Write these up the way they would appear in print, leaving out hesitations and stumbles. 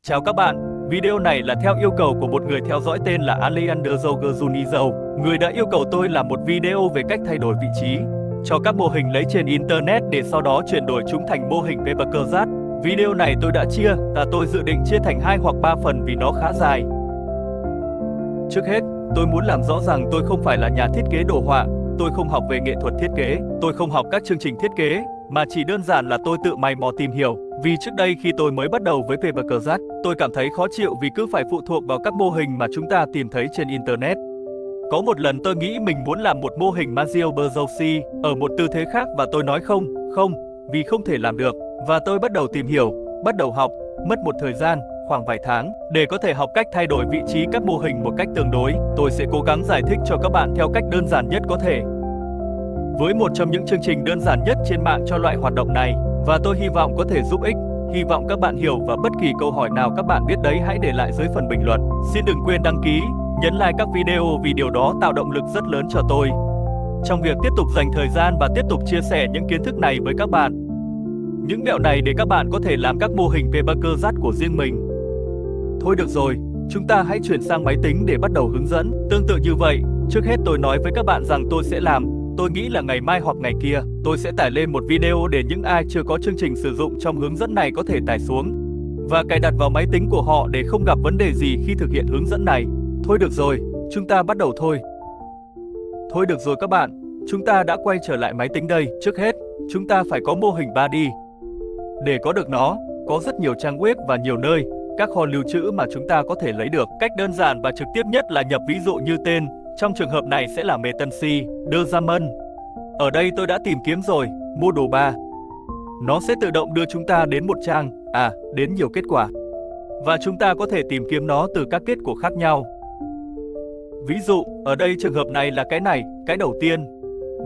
Chào các bạn, video này là theo yêu cầu của một người theo dõi tên là Alejandro Junizo. Người đã yêu cầu tôi làm một video về cách thay đổi vị trí cho các mô hình lấy trên Internet để sau đó chuyển đổi chúng thành mô hình Papercraft. Video này tôi đã chia và tôi dự định chia thành 2 hoặc 3 phần vì nó khá dài. Trước hết, tôi muốn làm rõ rằng tôi không phải là nhà thiết kế đồ họa, tôi không học về nghệ thuật thiết kế, tôi không học các chương trình thiết kế, mà chỉ đơn giản là tôi tự mày mò tìm hiểu. Vì trước đây khi tôi mới bắt đầu với Papercraft, tôi cảm thấy khó chịu vì cứ phải phụ thuộc vào các mô hình mà chúng ta tìm thấy trên Internet. Có một lần tôi nghĩ mình muốn làm một mô hình Mario Bros ở một tư thế khác và tôi nói không, vì không thể làm được. Và tôi bắt đầu tìm hiểu, bắt đầu học, mất một thời gian, khoảng vài tháng, để có thể học cách thay đổi vị trí các mô hình một cách tương đối. Tôi sẽ cố gắng giải thích cho các bạn theo cách đơn giản nhất có thể. Với một trong những chương trình đơn giản nhất trên mạng cho loại hoạt động này, và tôi hy vọng có thể giúp ích, hy vọng các bạn hiểu và bất kỳ câu hỏi nào các bạn biết đấy hãy để lại dưới phần bình luận. Xin đừng quên đăng ký, nhấn like các video vì điều đó tạo động lực rất lớn cho tôi trong việc tiếp tục dành thời gian và tiếp tục chia sẻ những kiến thức này với các bạn. Những mẹo này để các bạn có thể làm các mô hình Papercraft của riêng mình. Thôi được rồi, chúng ta hãy chuyển sang máy tính để bắt đầu hướng dẫn. Tương tự như vậy, trước hết tôi nói với các bạn rằng tôi sẽ làm. Tôi nghĩ là ngày mai hoặc ngày kia, tôi sẽ tải lên một video để những ai chưa có chương trình sử dụng trong hướng dẫn này có thể tải xuống và cài đặt vào máy tính của họ để không gặp vấn đề gì khi thực hiện hướng dẫn này. Thôi được rồi, chúng ta bắt đầu thôi. Thôi được rồi các bạn, chúng ta đã quay trở lại máy tính đây. Trước hết, chúng ta phải có mô hình 3D. Để có được nó, có rất nhiều trang web và nhiều nơi, các kho lưu trữ mà chúng ta có thể lấy được. Cách đơn giản và trực tiếp nhất là nhập ví dụ như tên, trong trường hợp này sẽ là Metansi, Derzaman. Ở đây tôi đã tìm kiếm rồi, Model 3. Nó sẽ tự động đưa chúng ta đến một trang, đến nhiều kết quả. Và chúng ta có thể tìm kiếm nó từ các kết quả khác nhau. Ví dụ, ở đây trường hợp này là cái này, cái đầu tiên.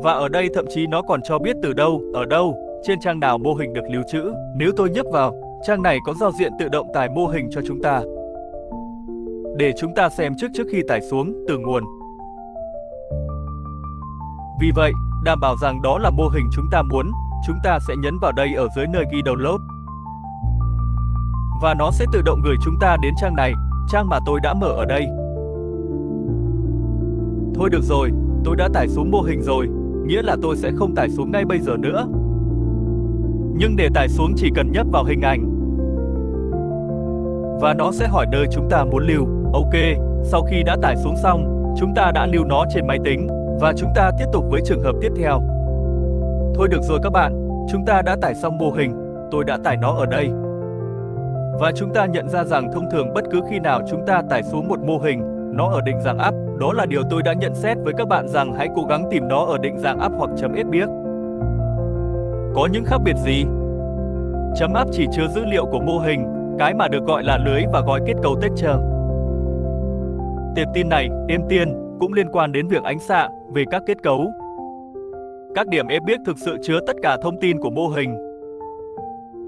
Và ở đây thậm chí nó còn cho biết từ đâu, ở đâu, trên trang nào mô hình được lưu trữ. Nếu tôi nhấp vào, trang này có giao diện tự động tải mô hình cho chúng ta, để chúng ta xem trước khi tải xuống từ nguồn. Vì vậy, đảm bảo rằng đó là mô hình chúng ta muốn, chúng ta sẽ nhấn vào đây ở dưới nơi ghi download. Và nó sẽ tự động gửi chúng ta đến trang này, trang mà tôi đã mở ở đây. Thôi được rồi, tôi đã tải xuống mô hình rồi, nghĩa là tôi sẽ không tải xuống ngay bây giờ nữa. Nhưng để tải xuống chỉ cần nhấp vào hình ảnh. Và nó sẽ hỏi nơi chúng ta muốn lưu. Ok, sau khi đã tải xuống xong, chúng ta đã lưu nó trên máy tính. Và chúng ta tiếp tục với trường hợp tiếp theo. Thôi được rồi các bạn, chúng ta đã tải xong mô hình, tôi đã tải nó ở đây. Và chúng ta nhận ra rằng thông thường bất cứ khi nào chúng ta tải xuống một mô hình, nó ở định dạng app. Đó là điều tôi đã nhận xét với các bạn rằng hãy cố gắng tìm nó ở định dạng app hoặc .sbx. Có những khác biệt gì? .app chỉ chứa dữ liệu của mô hình, cái mà được gọi là lưới và gói kết cấu texture. Tệp tin này, êm tiên, cũng liên quan đến việc ánh xạ về các kết cấu. Các điểm SBX thực sự chứa tất cả thông tin của mô hình,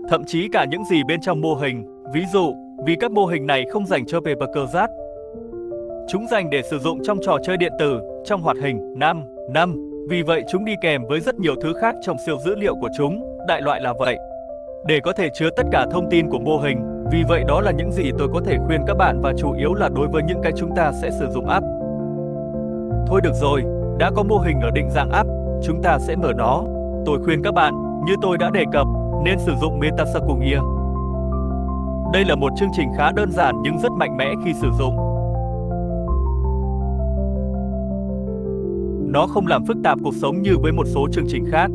thậm chí cả những gì bên trong mô hình. Ví dụ, vì các mô hình này không dành cho Papercraft, chúng dành để sử dụng trong trò chơi điện tử, trong hoạt hình 5. Vì vậy chúng đi kèm với rất nhiều thứ khác trong siêu dữ liệu của chúng, đại loại là vậy, để có thể chứa tất cả thông tin của mô hình. Vì vậy đó là những gì tôi có thể khuyên các bạn và chủ yếu là đối với những cái chúng ta sẽ sử dụng app. Thôi được rồi, đã có mô hình ở định dạng app, chúng ta sẽ mở nó. Tôi khuyên các bạn, như tôi đã đề cập, nên sử dụng Metascopia. Đây là một chương trình khá đơn giản nhưng rất mạnh mẽ khi sử dụng. Nó không làm phức tạp cuộc sống như với một số chương trình khác.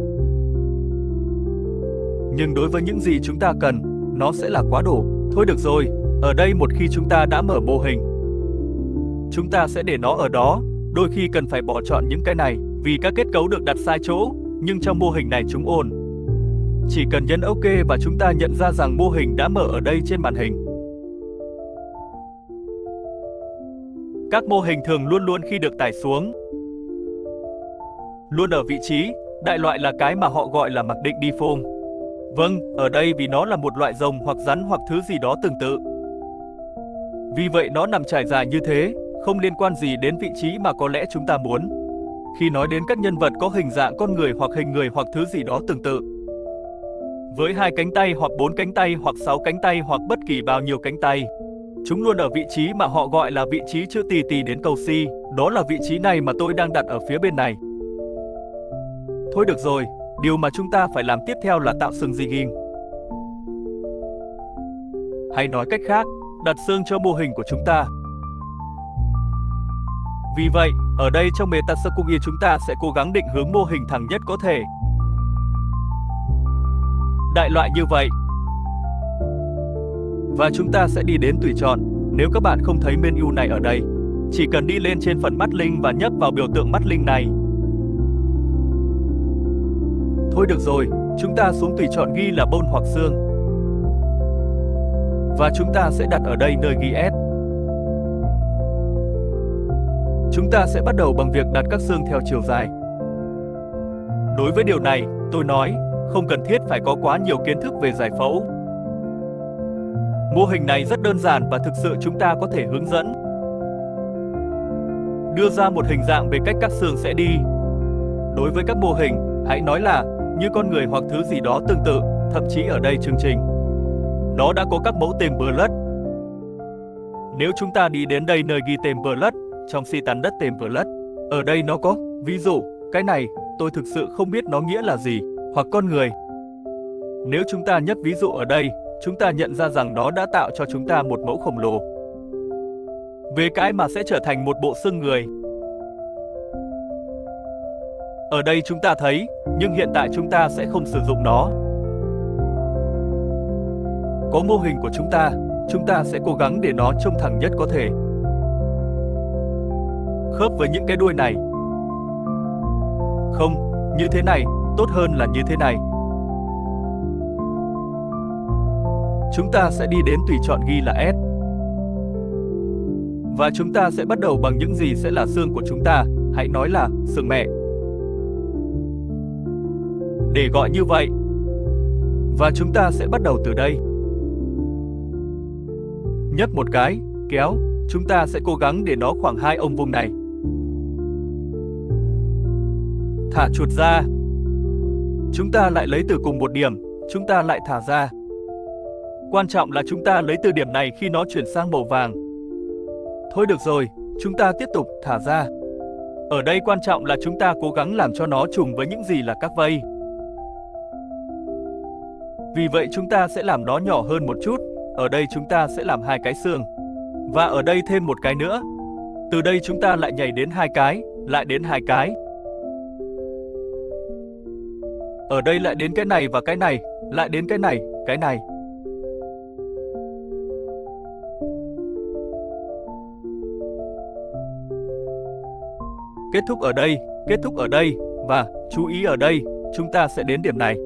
Nhưng đối với những gì chúng ta cần, nó sẽ là quá đủ. Thôi được rồi, ở đây một khi chúng ta đã mở mô hình, chúng ta sẽ để nó ở đó. Đôi khi cần phải bỏ chọn những cái này vì các kết cấu được đặt sai chỗ, nhưng trong mô hình này chúng ổn. Chỉ cần nhấn OK và chúng ta nhận ra rằng mô hình đã mở ở đây trên màn hình. Các mô hình thường luôn khi được tải xuống, luôn ở vị trí, đại loại là cái mà họ gọi là mặc định default. Vâng, ở đây vì nó là một loại rồng hoặc rắn hoặc thứ gì đó tương tự. Vì vậy nó nằm trải dài như thế, không liên quan gì đến vị trí mà có lẽ chúng ta muốn. Khi nói đến các nhân vật có hình dạng con người hoặc hình người hoặc thứ gì đó tương tự, với 2 cánh tay hoặc 4 cánh tay hoặc 6 cánh tay hoặc bất kỳ bao nhiêu cánh tay. Chúng luôn ở vị trí mà họ gọi là vị trí chữ T đến câu C, đó là vị trí này mà tôi đang đặt ở phía bên này. Thôi được rồi, điều mà chúng ta phải làm tiếp theo là tạo xương jigging. Hay nói cách khác, đặt xương cho mô hình của chúng ta. Vì vậy, ở đây trong Metasakugi chúng ta sẽ cố gắng định hướng mô hình thẳng nhất có thể. Đại loại như vậy. Và chúng ta sẽ đi đến tùy chọn. Nếu các bạn không thấy menu này ở đây, chỉ cần đi lên trên phần mắt linh và nhấp vào biểu tượng mắt linh này. Thôi được rồi, chúng ta xuống tùy chọn ghi là bone hoặc xương. Và chúng ta sẽ đặt ở đây nơi ghi S. Chúng ta sẽ bắt đầu bằng việc đặt các xương theo chiều dài. Đối với điều này, tôi nói, không cần thiết phải có quá nhiều kiến thức về giải phẫu. Mô hình này rất đơn giản và thực sự chúng ta có thể hướng dẫn. Đưa ra một hình dạng về cách các xương sẽ đi. Đối với các mô hình, hãy nói là như con người hoặc thứ gì đó tương tự, thậm chí ở đây chương trình. Nó đã có các mẫu template. Nếu chúng ta đi đến đây nơi ghi template, trong standard template, ở đây nó có, ví dụ, cái này, tôi thực sự không biết nó nghĩa là gì, hoặc con người. Nếu chúng ta nhấp ví dụ ở đây, chúng ta nhận ra rằng nó đã tạo cho chúng ta một mẫu khổng lồ. Về cái mà sẽ trở thành một bộ xương người. Ở đây chúng ta thấy, nhưng hiện tại chúng ta sẽ không sử dụng nó. Có mô hình của chúng ta sẽ cố gắng để nó trông thẳng nhất có thể. Khớp với những cái đuôi này. Không, như thế này, tốt hơn là như thế này. Chúng ta sẽ đi đến tùy chọn ghi là S. Và chúng ta sẽ bắt đầu bằng những gì sẽ là xương của chúng ta, hãy nói là xương mẹ. Để gọi như vậy. Và chúng ta sẽ bắt đầu từ đây. Nhấp một cái, kéo, chúng ta sẽ cố gắng để nó khoảng 2 ông vuông này. Thả chuột ra. Chúng ta lại lấy từ cùng một điểm, chúng ta lại thả ra. Quan trọng là chúng ta lấy từ điểm này khi nó chuyển sang màu vàng. Thôi được rồi, chúng ta tiếp tục thả ra. Ở đây quan trọng là chúng ta cố gắng làm cho nó trùng với những gì là các vây. Vì vậy chúng ta sẽ làm nó nhỏ hơn một chút. Ở đây chúng ta sẽ làm 2 cái xương. Và ở đây thêm một cái nữa. Từ đây chúng ta lại nhảy đến 2 cái, lại đến 2 cái. Ở đây lại đến cái này và cái này, lại đến cái này, cái này. Kết thúc ở đây, và chú ý ở đây, chúng ta sẽ đến điểm này.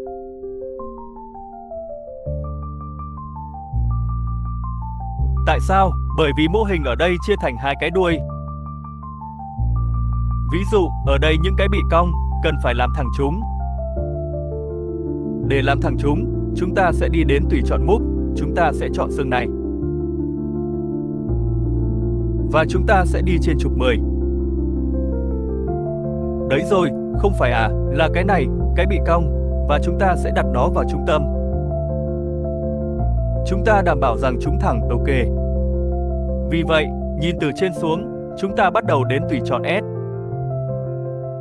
Tại sao? Bởi vì mô hình ở đây chia thành 2 cái đuôi. Ví dụ, ở đây những cái bị cong, cần phải làm thẳng chúng. Để làm thẳng chúng ta sẽ đi đến tùy chọn move, chúng ta sẽ chọn xương này. Và chúng ta sẽ đi trên trục 10. Đấy rồi, không phải à, là cái này, cái bị cong, và chúng ta sẽ đặt nó vào trung tâm. Chúng ta đảm bảo rằng chúng thẳng, ok. Vì vậy, nhìn từ trên xuống, chúng ta bắt đầu đến tùy chọn S.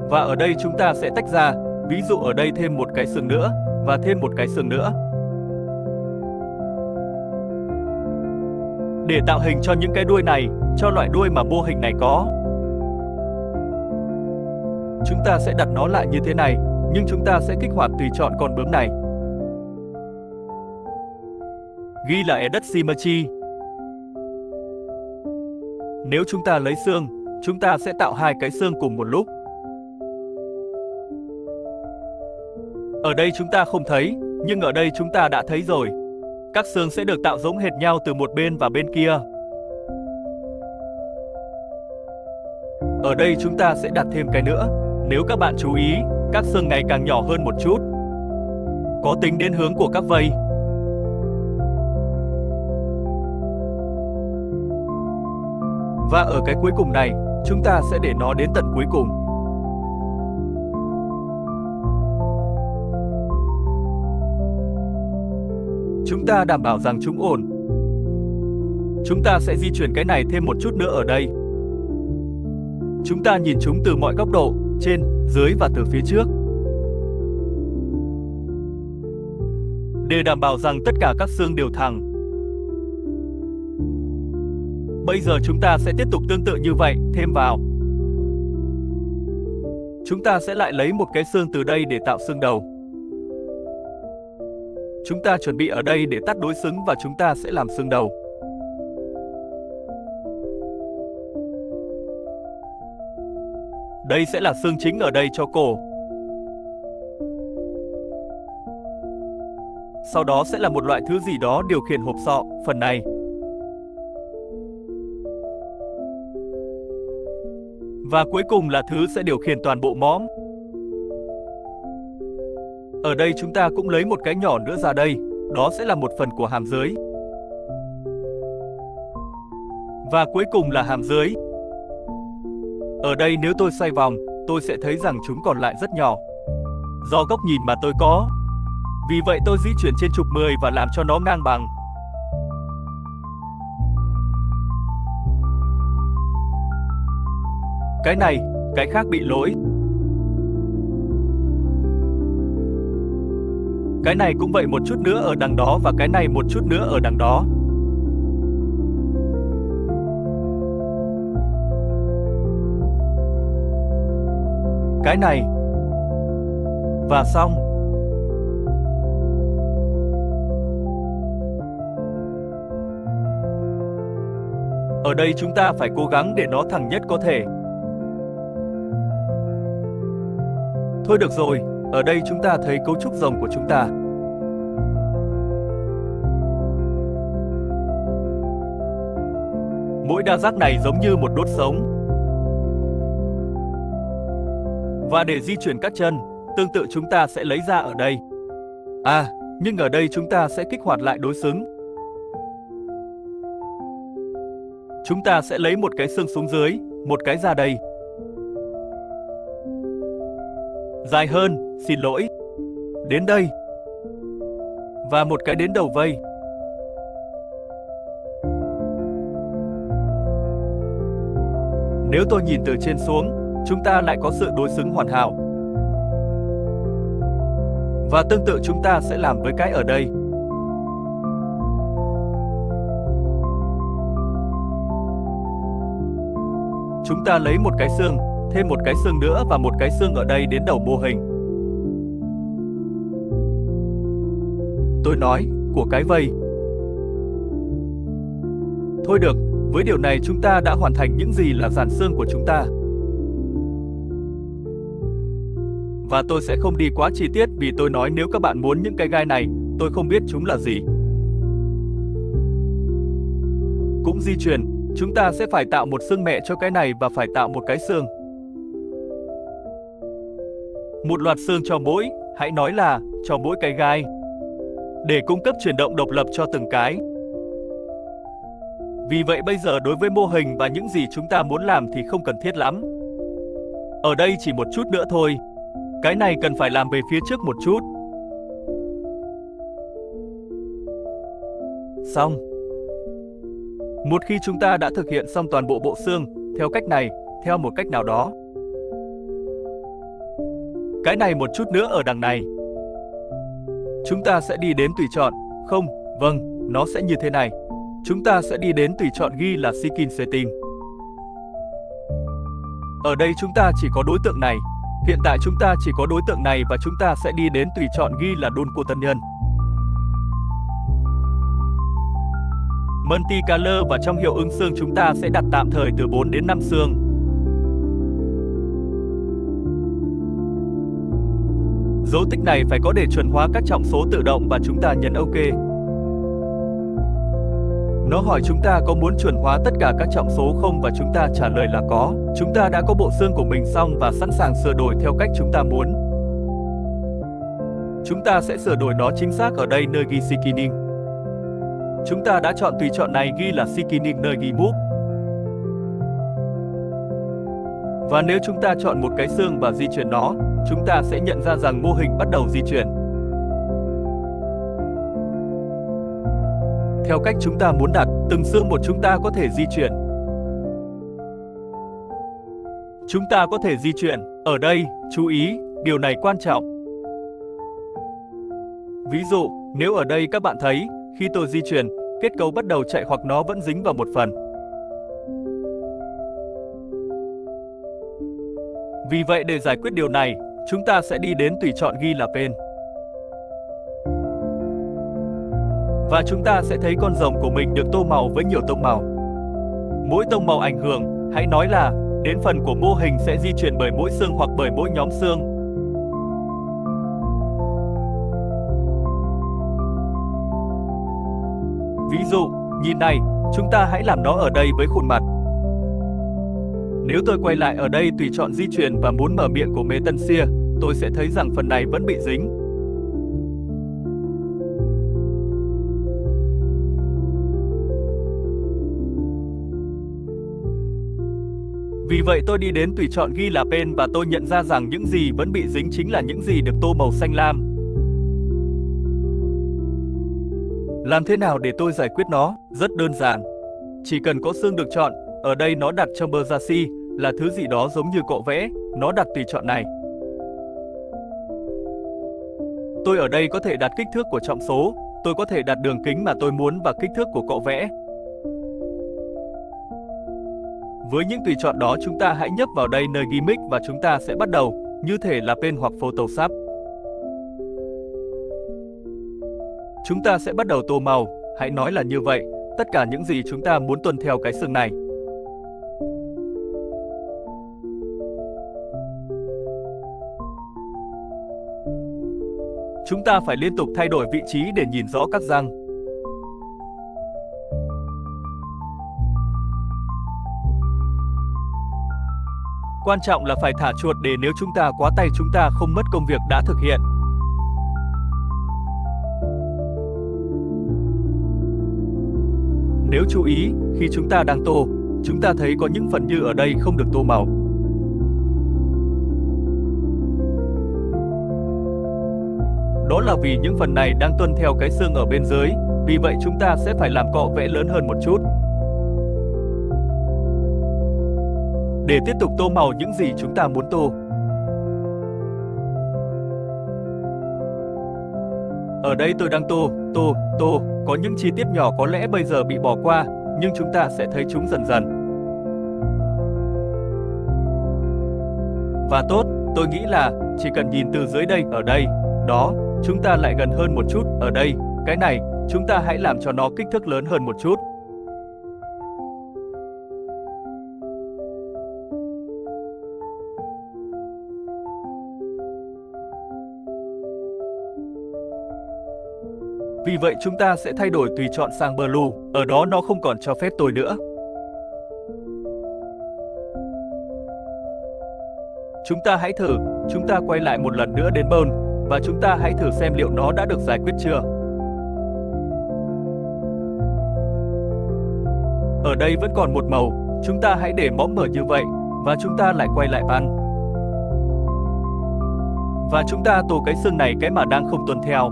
Và ở đây chúng ta sẽ tách ra, ví dụ ở đây thêm một cái xương nữa, và thêm một cái xương nữa. Để tạo hình cho những cái đuôi này, cho loại đuôi mà mô hình này có, chúng ta sẽ đặt nó lại như thế này, nhưng chúng ta sẽ kích hoạt tùy chọn con bướm này. Ghi là Edit Symmetry. Nếu chúng ta lấy xương, chúng ta sẽ tạo 2 cái xương cùng một lúc. Ở đây chúng ta không thấy, nhưng ở đây chúng ta đã thấy rồi. Các xương sẽ được tạo giống hệt nhau từ một bên và bên kia. Ở đây chúng ta sẽ đặt thêm cái nữa. Nếu các bạn chú ý, các xương ngày càng nhỏ hơn một chút. Có tính đến hướng của các vây. Và ở cái cuối cùng này, chúng ta sẽ để nó đến tận cuối cùng. Chúng ta đảm bảo rằng chúng ổn. Chúng ta sẽ di chuyển cái này thêm một chút nữa ở đây. Chúng ta nhìn chúng từ mọi góc độ, trên, dưới và từ phía trước. Để đảm bảo rằng tất cả các xương đều thẳng. Bây giờ chúng ta sẽ tiếp tục tương tự như vậy, thêm vào. Chúng ta sẽ lại lấy một cái xương từ đây để tạo xương đầu. Chúng ta chuẩn bị ở đây để tắt đối xứng và chúng ta sẽ làm xương đầu. Đây sẽ là xương chính ở đây cho cổ. Sau đó sẽ là một loại thứ gì đó điều khiển hộp sọ, phần này. Và cuối cùng là thứ sẽ điều khiển toàn bộ mõm. Ở đây chúng ta cũng lấy một cái nhỏ nữa ra đây, đó sẽ là một phần của hàm dưới. Và cuối cùng là hàm dưới. Ở đây nếu tôi xoay vòng, tôi sẽ thấy rằng chúng còn lại rất nhỏ. Do góc nhìn mà tôi có. Vì vậy tôi di chuyển trên trục 10 và làm cho nó ngang bằng. Cái này, cái khác bị lỗi. Cái này cũng vậy một chút nữa ở đằng đó và cái này một chút nữa ở đằng đó. Cái này. Và xong. Ở đây chúng ta phải cố gắng để nó thẳng nhất có thể. Thôi được rồi, ở đây chúng ta thấy cấu trúc rồng của chúng ta. Mỗi đa giác này giống như một đốt sống. Và để di chuyển các chân, tương tự chúng ta sẽ lấy ra ở đây. À, nhưng ở đây chúng ta sẽ kích hoạt lại đối xứng. Chúng ta sẽ lấy một cái xương xuống dưới, một cái ra đây. Dài hơn, xin lỗi. Đến đây. Và một cái đến đầu vây. Nếu tôi nhìn từ trên xuống, chúng ta lại có sự đối xứng hoàn hảo. Và tương tự chúng ta sẽ làm với cái ở đây. Chúng ta lấy một cái xương, thêm một cái xương nữa và một cái xương ở đây đến đầu mô hình. Tôi nói, của cái vây. Thôi được, với điều này chúng ta đã hoàn thành những gì là dàn xương của chúng ta. Và tôi sẽ không đi quá chi tiết vì tôi nói nếu các bạn muốn những cái gai này, tôi không biết chúng là gì. Cũng di chuyển, chúng ta sẽ phải tạo một xương mẹ cho cái này và phải tạo một cái xương. Một loạt xương cho mỗi, hãy nói là cho mỗi cái gai. Để cung cấp chuyển động độc lập cho từng cái. Vì vậy bây giờ đối với mô hình và những gì chúng ta muốn làm thì không cần thiết lắm. Ở đây chỉ một chút nữa thôi. Cái này cần phải làm về phía trước một chút. Xong. Một khi chúng ta đã thực hiện xong toàn bộ bộ xương, theo cách này, theo một cách nào đó. Cái này một chút nữa ở đằng này. Chúng ta sẽ đi đến tùy chọn. Không, vâng, nó sẽ như thế này. Chúng ta sẽ đi đến tùy chọn ghi là Skin Setting. Ở đây chúng ta chỉ có đối tượng này. Hiện tại chúng ta chỉ có đối tượng này và chúng ta sẽ đi đến tùy chọn ghi là đôn của tân nhân. Multicolor và trong hiệu ứng xương chúng ta sẽ đặt tạm thời từ 4 đến 5 xương. Dấu tích này phải có để chuẩn hóa các trọng số tự động và chúng ta nhấn OK. Nó hỏi chúng ta có muốn chuẩn hóa tất cả các trọng số không và chúng ta trả lời là có. Chúng ta đã có bộ xương của mình xong và sẵn sàng sửa đổi theo cách chúng ta muốn. Chúng ta sẽ sửa đổi nó chính xác ở đây nơi ghi Skinning. Chúng ta đã chọn tùy chọn này ghi là Skinning nơi ghi Move. Và nếu chúng ta chọn một cái xương và di chuyển nó, chúng ta sẽ nhận ra rằng mô hình bắt đầu di chuyển. theo cách chúng ta muốn đặt. Từng xương một chúng ta có thể di chuyển. Chúng ta có thể di chuyển. Ở đây, chú ý, điều này quan trọng. Ví dụ, nếu ở đây các bạn thấy, khi tôi di chuyển, kết cấu bắt đầu chạy hoặc nó vẫn dính vào một phần. Vì vậy để giải quyết điều này, chúng ta sẽ đi đến tùy chọn ghi là pen. Và chúng ta sẽ thấy con rồng của mình được tô màu với nhiều tông màu. Mỗi tông màu ảnh hưởng, hãy nói là, đến phần của mô hình sẽ di chuyển bởi mỗi xương hoặc bởi mỗi nhóm xương. Ví dụ, nhìn này, chúng ta hãy làm nó ở đây với khuôn mặt. Nếu tôi quay lại ở đây tùy chọn di chuyển và muốn mở miệng của Metansia, tôi sẽ thấy rằng phần này vẫn bị dính. Vì vậy tôi đi đến tùy chọn ghi là pen và tôi nhận ra rằng những gì vẫn bị dính chính là những gì được tô màu xanh lam. Làm thế nào để tôi giải quyết nó? Rất đơn giản. Chỉ cần có xương được chọn, ở đây nó đặt trong Bersaci là thứ gì đó giống như cọ vẽ, nó đặt tùy chọn này. Tôi ở đây có thể đặt kích thước của trọng số, tôi có thể đặt đường kính mà tôi muốn và kích thước của cọ vẽ. Với những tùy chọn đó chúng ta hãy nhấp vào đây nơi ghi mic và chúng ta sẽ bắt đầu, như thể là pen hoặc Photoshop. Chúng ta sẽ bắt đầu tô màu, hãy nói là như vậy, tất cả những gì chúng ta muốn tuân theo cái xương này. Chúng ta phải liên tục thay đổi vị trí để nhìn rõ các răng. Quan trọng là phải thả chuột để nếu chúng ta quá tay chúng ta không mất công việc đã thực hiện. Nếu chú ý, khi chúng ta đang tô, chúng ta thấy có những phần như ở đây không được tô màu. Đó là vì những phần này đang tuân theo cái xương ở bên dưới, vì vậy chúng ta sẽ phải làm cọ vẽ lớn hơn một chút. Để tiếp tục tô màu những gì chúng ta muốn tô. Ở đây tôi đang tô, có những chi tiết nhỏ có lẽ bây giờ bị bỏ qua, nhưng chúng ta sẽ thấy chúng dần dần. Và tốt, tôi nghĩ là chỉ cần nhìn từ dưới đây ở đây, đó, chúng ta lại gần hơn một chút ở đây, cái này, chúng ta hãy làm cho nó kích thước lớn hơn một chút. Vì vậy chúng ta sẽ thay đổi tùy chọn sang Blue, ở đó nó không còn cho phép tôi nữa. Chúng ta hãy thử, chúng ta quay lại một lần nữa đến Bone, và chúng ta hãy thử xem liệu nó đã được giải quyết chưa. Ở đây vẫn còn một màu, chúng ta hãy để mõm mở như vậy, và chúng ta lại quay lại Pan. Và chúng ta tô cái xương này cái mà đang không tuân theo.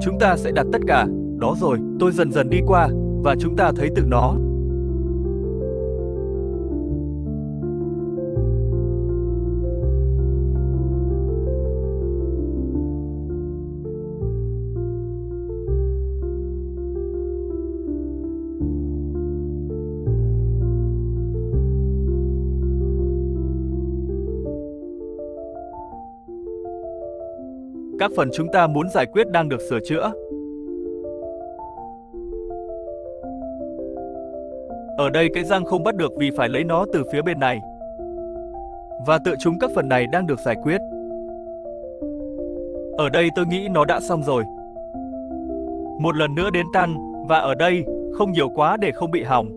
Chúng ta sẽ đặt tất cả, đó rồi, tôi dần dần đi qua, và chúng ta thấy tự nó. Các phần chúng ta muốn giải quyết đang được sửa chữa. Ở đây cái răng không bắt được vì phải lấy nó từ phía bên này. Và tự chúng các phần này đang được giải quyết. Ở đây tôi nghĩ nó đã xong rồi. Một lần nữa đến Tan, và ở đây, không nhiều quá để không bị hỏng.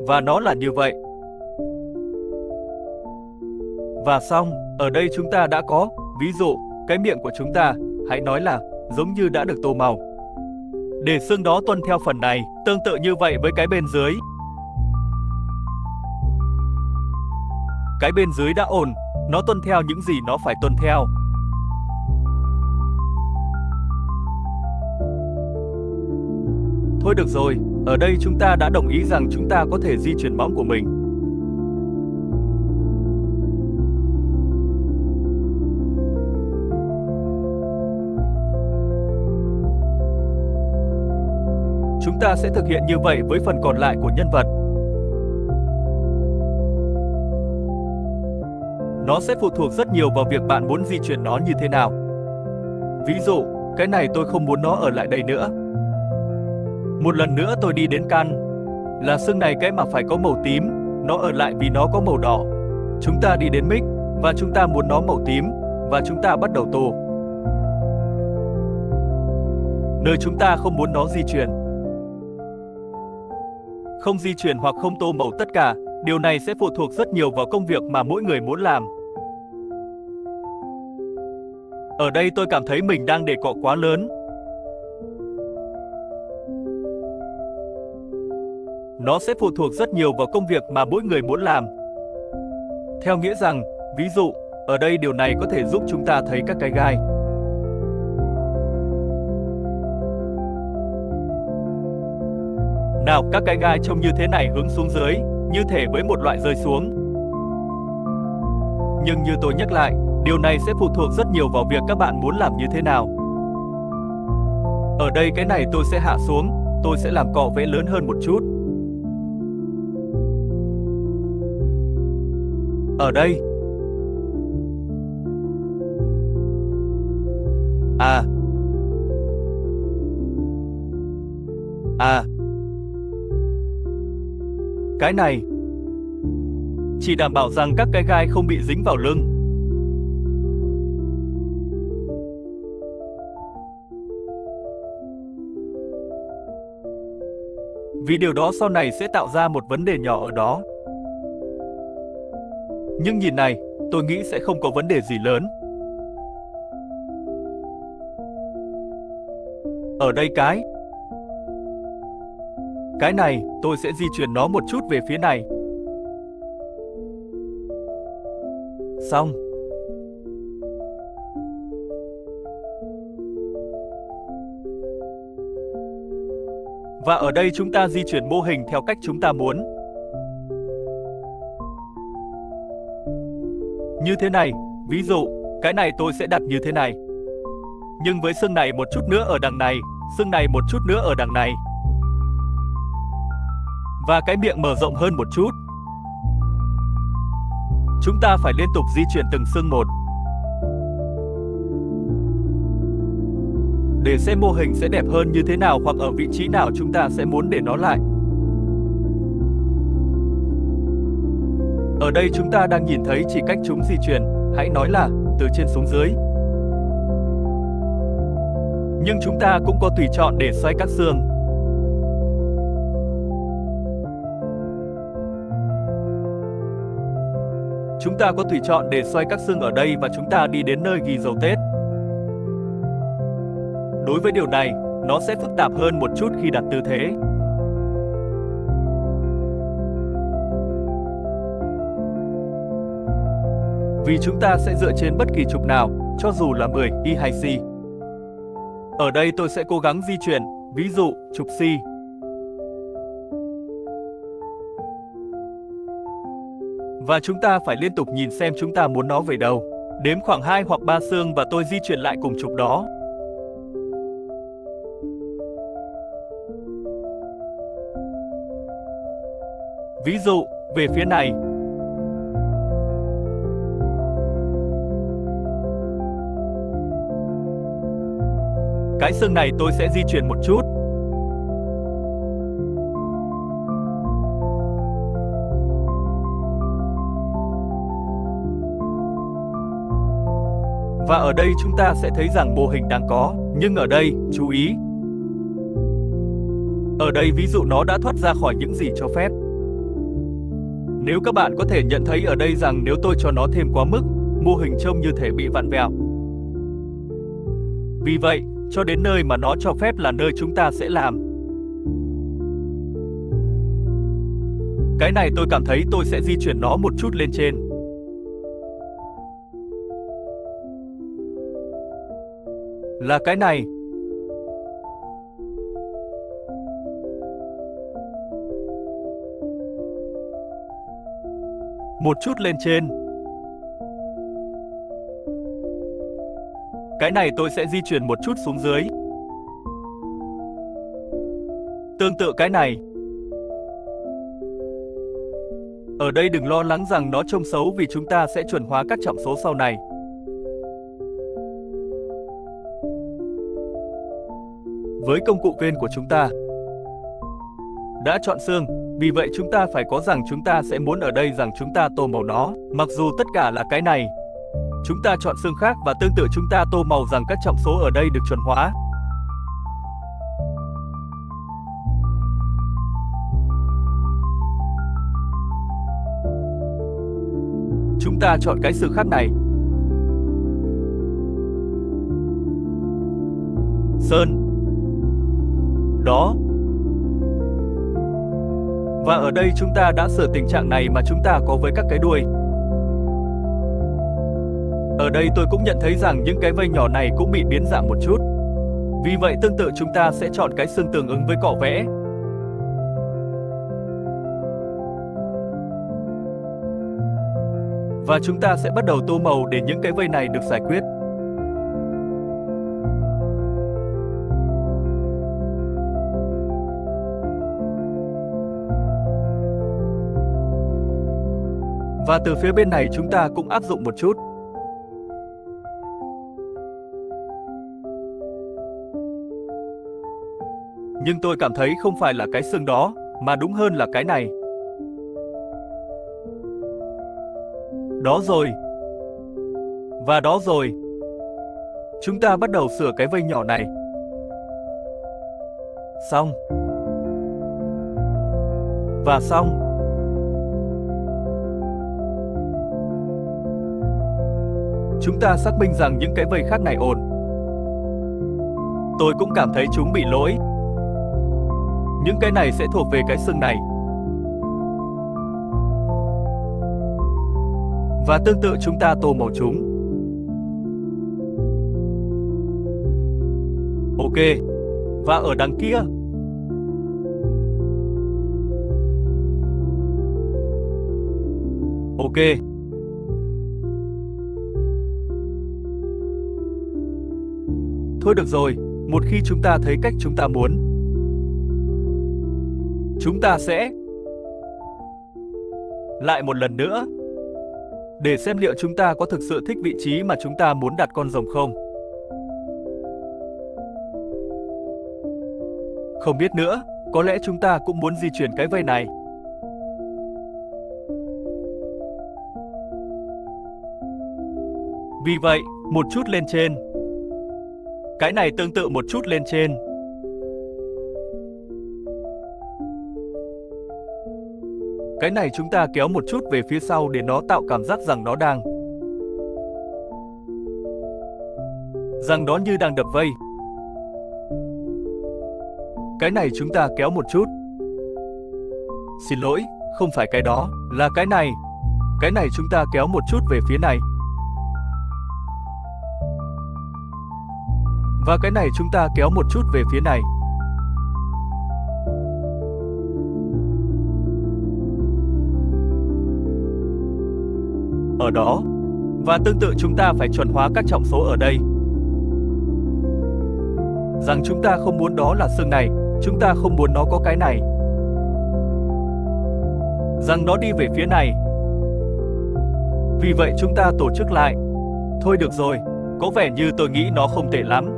Và nó là như vậy. Và xong, ở đây chúng ta đã có, ví dụ, cái miệng của chúng ta, hãy nói là, giống như đã được tô màu. Để xương đó tuân theo phần này, tương tự như vậy với cái bên dưới. Cái bên dưới đã ổn, nó tuân theo những gì nó phải tuân theo. Thôi được rồi, ở đây chúng ta đã đồng ý rằng chúng ta có thể di chuyển móng của mình. Chúng ta sẽ thực hiện như vậy với phần còn lại của nhân vật. Nó sẽ phụ thuộc rất nhiều vào việc bạn muốn di chuyển nó như thế nào. Ví dụ, cái này tôi không muốn nó ở lại đây nữa. Một lần nữa tôi đi đến căn. Là xương này cái mà phải có màu tím, nó ở lại vì nó có màu đỏ. Chúng ta đi đến mic, và chúng ta muốn nó màu tím, và chúng ta bắt đầu tô. Nơi chúng ta không muốn nó di chuyển. Không di chuyển hoặc không tô màu tất cả, điều này sẽ phụ thuộc rất nhiều vào công việc mà mỗi người muốn làm. Ở đây tôi cảm thấy mình đang để cọ quá lớn. Nó sẽ phụ thuộc rất nhiều vào công việc mà mỗi người muốn làm. Theo nghĩa rằng, ví dụ, ở đây điều này có thể giúp chúng ta thấy các cái gai. Nào, các cái gai trông như thế này hướng xuống dưới, như thể với một loại rơi xuống. Nhưng như tôi nhắc lại, điều này sẽ phụ thuộc rất nhiều vào việc các bạn muốn làm như thế nào. Ở đây cái này tôi sẽ hạ xuống, tôi sẽ làm cọ vẽ lớn hơn một chút. Ở đây. Cái này. Chỉ đảm bảo rằng các cái gai không bị dính vào lưng. Vì điều đó sau này sẽ tạo ra một vấn đề nhỏ ở đó. Nhưng nhìn này, tôi nghĩ sẽ không có vấn đề gì lớn. Ở đây cái này, tôi sẽ di chuyển nó một chút về phía này. Xong. Và ở đây chúng ta di chuyển mô hình theo cách chúng ta muốn. Như thế này, ví dụ, cái này tôi sẽ đặt như thế này. Nhưng với xương này một chút nữa ở đằng này, xương này một chút nữa ở đằng này. Và cái miệng mở rộng hơn một chút. Chúng ta phải liên tục di chuyển từng xương một. Để xem mô hình sẽ đẹp hơn như thế nào hoặc ở vị trí nào chúng ta sẽ muốn để nó lại. Ở đây chúng ta đang nhìn thấy chỉ cách chúng di chuyển, hãy nói là từ trên xuống dưới. Nhưng chúng ta cũng có tùy chọn để xoay các xương. Chúng ta có tùy chọn để xoay các xương ở đây và chúng ta đi đến nơi ghi dấu Tết. Đối với điều này, nó sẽ phức tạp hơn một chút khi đặt tư thế. Vì chúng ta sẽ dựa trên bất kỳ trục nào, cho dù là 10, Y hay C. Ở đây tôi sẽ cố gắng di chuyển, ví dụ, trục C. Và chúng ta phải liên tục nhìn xem chúng ta muốn nó về đâu. Đếm khoảng 2 hoặc 3 xương và tôi di chuyển lại cùng trục đó. Ví dụ, về phía này. Cái xương này tôi sẽ di chuyển một chút. Và ở đây chúng ta sẽ thấy rằng mô hình đang có, nhưng ở đây, chú ý. Ở đây ví dụ nó đã thoát ra khỏi những gì cho phép. Nếu các bạn có thể nhận thấy ở đây rằng nếu tôi cho nó thêm quá mức, mô hình trông như thể bị vặn vẹo. Vì vậy, cho đến nơi mà nó cho phép là nơi chúng ta sẽ làm. Cái này tôi cảm thấy tôi sẽ di chuyển nó một chút lên trên. là cái này. Một chút lên trên. Cái này tôi sẽ di chuyển một chút xuống dưới. Tương tự cái này. Ở đây đừng lo lắng rằng nó trông xấu vì chúng ta sẽ chuẩn hóa các trọng số sau này. Với công cụ ven của chúng ta đã chọn xương, vì vậy chúng ta phải có rằng chúng ta sẽ muốn ở đây rằng chúng ta tô màu nó, mặc dù tất cả là cái này. Chúng ta chọn xương khác và tương tự chúng ta tô màu rằng các trọng số ở đây được chuẩn hóa. Chúng ta chọn cái xương khác này. Sơn. Đó. Và ở đây chúng ta đã sửa tình trạng này mà chúng ta có với các cái đuôi. Ở đây tôi cũng nhận thấy rằng những cái vây nhỏ này cũng bị biến dạng một chút. Vì vậy tương tự chúng ta sẽ chọn cái xương tương ứng với cọ vẽ. Và chúng ta sẽ bắt đầu tô màu để những cái vây này được giải quyết. Và từ phía bên này chúng ta cũng áp dụng một chút. Nhưng tôi cảm thấy không phải là cái xương đó, mà đúng hơn là cái này. Đó rồi. Và đó rồi. Chúng ta bắt đầu sửa cái vây nhỏ này. Xong. Và xong. Chúng ta xác minh rằng những cái vây khác này ổn. Tôi cũng cảm thấy chúng bị lỗi. Những cái này sẽ thuộc về cái xương này. Và tương tự chúng ta tô màu chúng. Ok. Và ở đằng kia. Ok. Thôi được rồi, một khi chúng ta thấy cách chúng ta muốn, chúng ta sẽ lại một lần nữa để xem liệu chúng ta có thực sự thích vị trí mà chúng ta muốn đặt con rồng không. Không biết nữa, có lẽ chúng ta cũng muốn di chuyển cái vây này. Vì vậy, một chút lên trên. Cái này tương tự một chút lên trên. Cái này chúng ta kéo một chút về phía sau để nó tạo cảm giác rằng nó đang nó như đang đập vây. Cái này chúng ta kéo một chút. Xin lỗi, không phải cái đó, là cái này. Cái này chúng ta kéo một chút về phía này. Và cái này chúng ta kéo một chút về phía này. Ở đó. Và tương tự chúng ta phải chuẩn hóa các trọng số ở đây. Rằng chúng ta không muốn đó là xương này, chúng ta không muốn nó có cái này. Rằng nó đi về phía này. Vì vậy chúng ta tổ chức lại. Thôi được rồi, có vẻ như tôi nghĩ nó không tệ lắm.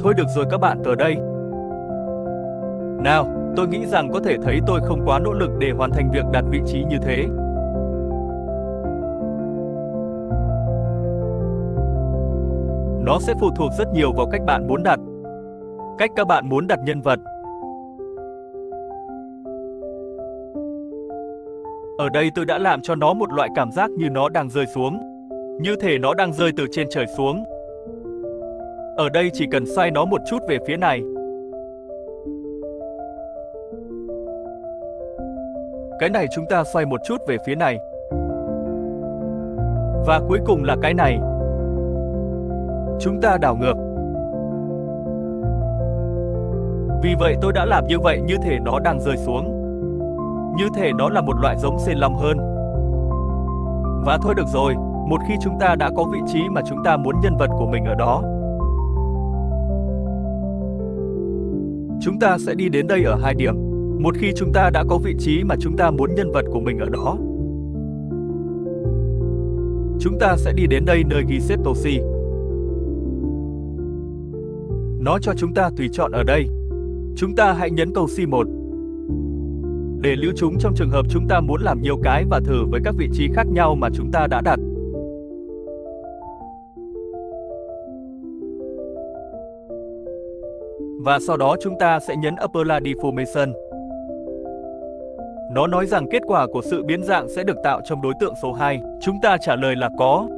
Thôi được rồi các bạn, tới đây. Nào, tôi nghĩ rằng có thể thấy tôi không quá nỗ lực để hoàn thành việc đặt vị trí như thế. Nó sẽ phụ thuộc rất nhiều vào cách bạn muốn đặt. Cách các bạn muốn đặt nhân vật. Ở đây tôi đã làm cho nó một loại cảm giác như nó đang rơi xuống. Như thể nó đang rơi từ trên trời xuống. Ở đây chỉ cần xoay nó một chút về phía này. Cái này chúng ta xoay một chút về phía này. Và cuối cùng là cái này. Chúng ta đảo ngược. Vì vậy tôi đã làm như vậy, như thể nó đang rơi xuống. Như thể nó là một loại giống xê long hơn. Và thôi được rồi, một khi chúng ta đã có vị trí mà chúng ta muốn nhân vật của mình ở đó, chúng ta sẽ đi đến đây ở 2 điểm. Một khi chúng ta đã có vị trí mà chúng ta muốn nhân vật của mình ở đó, chúng ta sẽ đi đến đây nơi ghi xếp Toshi. Nó cho chúng ta tùy chọn ở đây. Chúng ta hãy nhấn câu C1 để lưu chúng trong trường hợp chúng ta muốn làm nhiều cái và thử với các vị trí khác nhau mà chúng ta đã đặt. Và sau đó chúng ta sẽ nhấn Apply Deformation. Nó nói rằng kết quả của sự biến dạng sẽ được tạo trong đối tượng số 2. Chúng ta trả lời là có.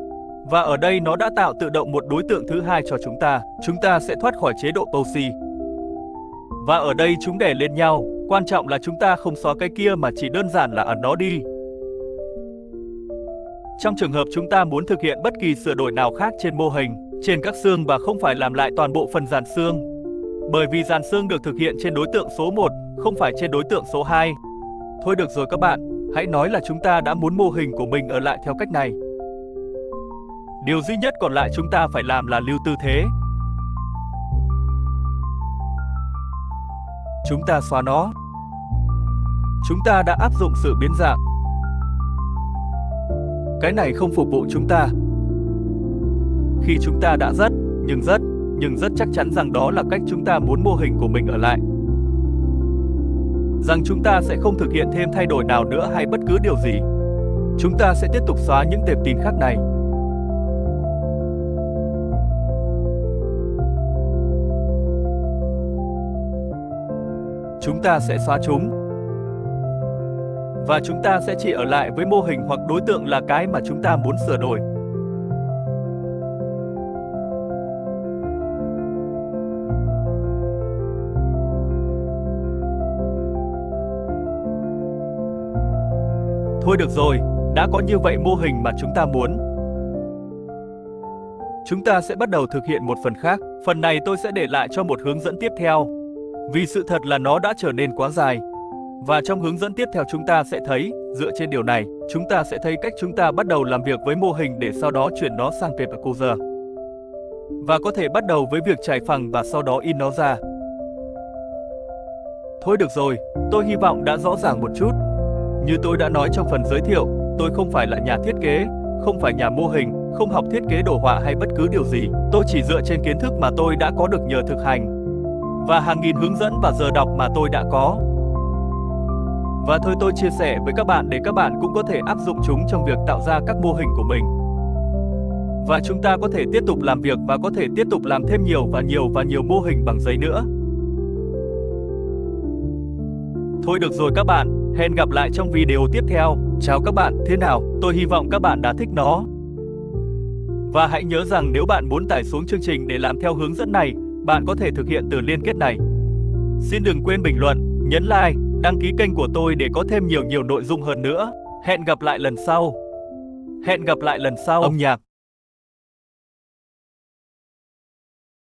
Và ở đây nó đã tạo tự động một đối tượng thứ hai cho chúng ta. Chúng ta sẽ thoát khỏi chế độ Toshi. Và ở đây chúng đè lên nhau. Quan trọng là chúng ta không xóa cái kia mà chỉ đơn giản là ẩn nó đi. Trong trường hợp chúng ta muốn thực hiện bất kỳ sửa đổi nào khác trên mô hình, trên các xương và không phải làm lại toàn bộ phần dàn xương. Bởi vì dàn xương được thực hiện trên đối tượng số 1, không phải trên đối tượng số 2. Thôi được rồi các bạn, hãy nói là chúng ta đã muốn mô hình của mình ở lại theo cách này. Điều duy nhất còn lại chúng ta phải làm là lưu tư thế. Chúng ta xóa nó. Chúng ta đã áp dụng sự biến dạng. Cái này không phục vụ chúng ta. Khi chúng ta đã nhưng rất chắc chắn rằng đó là cách chúng ta muốn mô hình của mình ở lại. Rằng chúng ta sẽ không thực hiện thêm thay đổi nào nữa hay bất cứ điều gì. Chúng ta sẽ tiếp tục xóa những tệp tin khác này. Chúng ta sẽ xóa chúng. Và chúng ta sẽ chỉ ở lại với mô hình hoặc đối tượng là cái mà chúng ta muốn sửa đổi. Thôi được rồi, đã có như vậy mô hình mà chúng ta muốn. Chúng ta sẽ bắt đầu thực hiện một phần khác. Phần này tôi sẽ để lại cho một hướng dẫn tiếp theo. Vì sự thật là nó đã trở nên quá dài. Và trong hướng dẫn tiếp theo chúng ta sẽ thấy, dựa trên điều này, chúng ta sẽ thấy cách chúng ta bắt đầu làm việc với mô hình để sau đó chuyển nó sang Paper Cursor. Và có thể bắt đầu với việc trải phẳng và sau đó in nó ra. Thôi được rồi, tôi hy vọng đã rõ ràng một chút. Như tôi đã nói trong phần giới thiệu, tôi không phải là nhà thiết kế, không phải nhà mô hình, không học thiết kế đồ họa hay bất cứ điều gì. Tôi chỉ dựa trên kiến thức mà tôi đã có được nhờ thực hành. Và hàng nghìn hướng dẫn và giờ đọc mà tôi đã có. Và thôi tôi chia sẻ với các bạn để các bạn cũng có thể áp dụng chúng trong việc tạo ra các mô hình của mình. Và chúng ta có thể tiếp tục làm việc và có thể tiếp tục làm thêm nhiều và nhiều mô hình bằng giấy nữa. Thôi được rồi các bạn, hẹn gặp lại trong video tiếp theo. Chào các bạn, thế nào? Tôi hy vọng các bạn đã thích nó. Và hãy nhớ rằng nếu bạn muốn tải xuống chương trình để làm theo hướng dẫn này, bạn có thể thực hiện từ liên kết này. Xin đừng quên bình luận, nhấn like, đăng ký kênh của tôi để có thêm nhiều nội dung hơn nữa. Hẹn gặp lại lần sau. Âm nhạc.